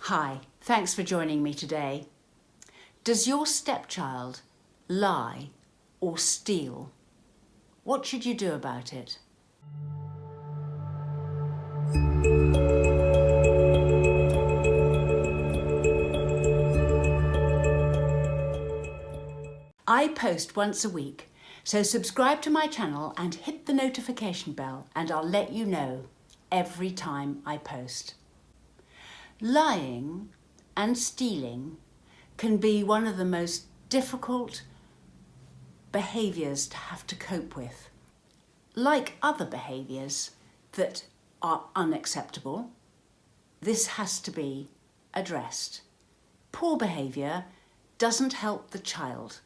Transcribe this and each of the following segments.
Hi, thanks for joining me today. Does your stepchild lie or steal? What should you do about it? I post once a week, so subscribe to my channel and hit the notification bell and I'll let you know every time I post. Lying and stealing can be one of the most difficult behaviours to have to cope with. Like other behaviours that are unacceptable, this has to be addressed. Poor behaviour doesn't help the child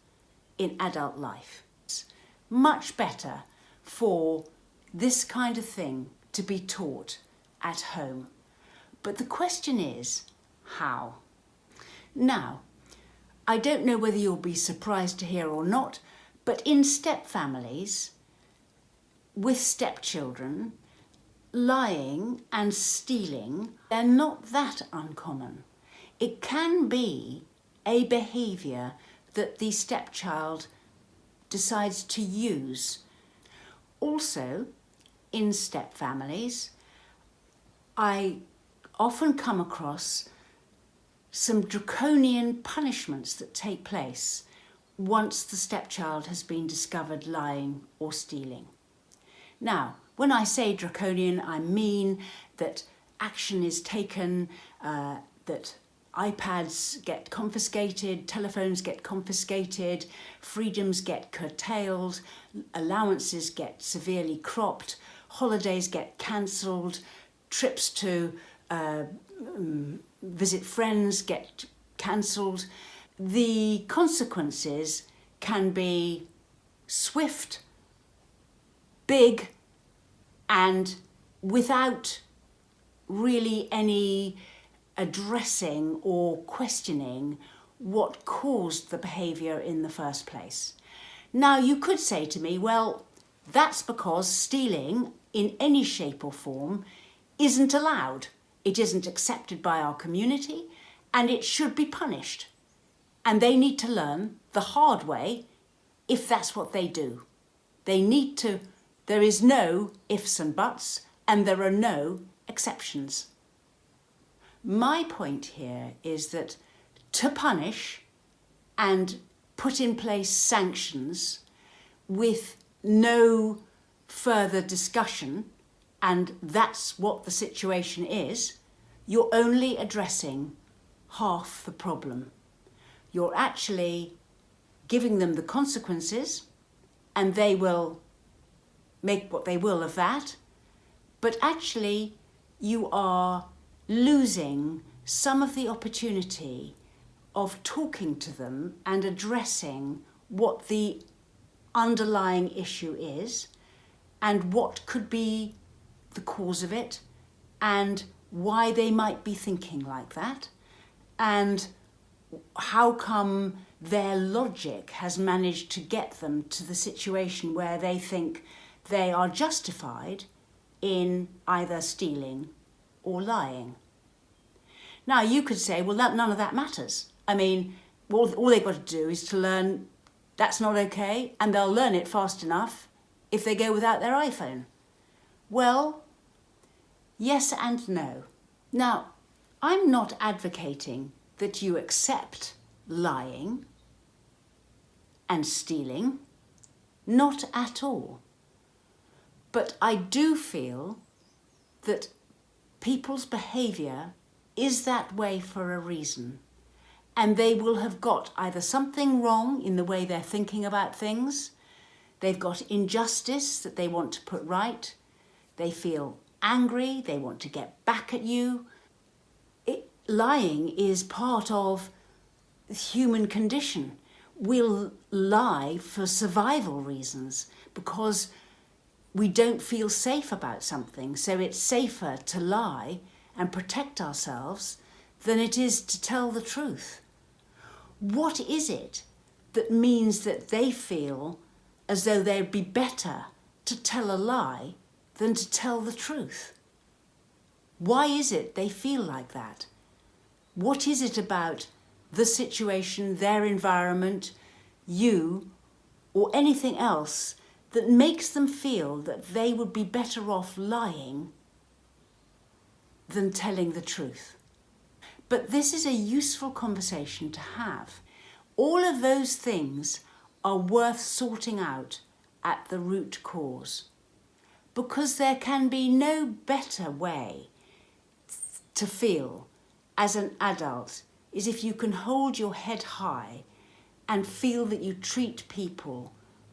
in adult life. It's much better for this kind of thing to be taught at home. But the question is, how? Now, I don't know whether you'll be surprised to hear or not, but in step families, with stepchildren, lying and stealing, they're not that uncommon. It can be a behaviour that the stepchild decides to use. Also, in step families, I often come across some draconian punishments that take place once the stepchild has been discovered lying or stealing. Now, when I say draconian, I mean that action is taken, that iPads get confiscated, telephones get confiscated, freedoms get curtailed, allowances get severely cropped, holidays get cancelled, trips to visit friends get cancelled. The consequences can be swift, big, and without really any addressing or questioning what caused the behaviour in the first place. Now, you could say to me, well, that's because stealing in any shape or form isn't allowed. It isn't accepted by our community and it should be punished. And they need to learn the hard way if that's what they do. There is no ifs and buts and there are no exceptions. My point here is that to punish and put in place sanctions with no further discussion, and that's what the situation is, you're only addressing half the problem. You're actually giving them the consequences and they will make what they will of that, but actually you are losing some of the opportunity of talking to them and addressing what the underlying issue is and what could be the cause of it and why they might be thinking like that and how come their logic has managed to get them to the situation where they think they are justified in either stealing or lying. Now, you could say, well, none of that matters. I mean, all they've got to do is to learn that's not okay, and they'll learn it fast enough if they go without their iPhone. Well, yes and no. Now, I'm not advocating that you accept lying and stealing, not at all. But I do feel that people's behaviour is that way for a reason, and they will have got either something wrong in the way they're thinking about things, they've got injustice that they want to put right, they feel angry, they want to get back at you. Lying is part of the human condition. We'll lie for survival reasons because we don't feel safe about something, so it's safer to lie and protect ourselves than it is to tell the truth. What is it that means that they feel as though they'd be better to tell a lie than to tell the truth? Why is it they feel like that? What is it about the situation, their environment, you, or anything else that makes them feel that they would be better off lying than telling the truth? But this is a useful conversation to have. All of those things are worth sorting out at the root cause, because there can be no better way to feel as an adult is if you can hold your head high and feel that you treat people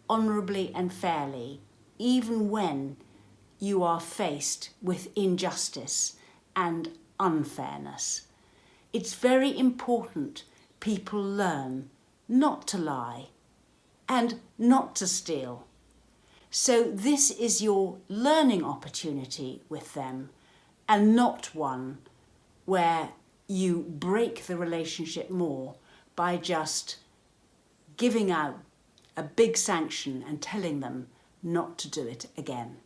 honourably and fairly, even when you are faced with injustice and unfairness. It's very important people learn not to lie and not to steal. So this is your learning opportunity with them, and not one where you break the relationship more by just giving out a big sanction and telling them not to do it again.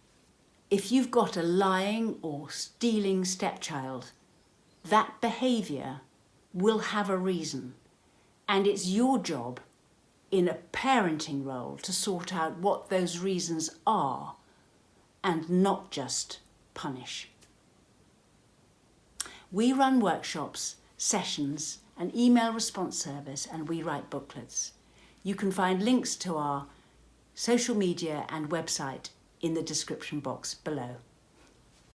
If you've got a lying or stealing stepchild, that behaviour will have a reason, and it's your job in a parenting role to sort out what those reasons are and not just punish. We run workshops, sessions, an email response service, and we write booklets. You can find links to our social media and website in the description box below.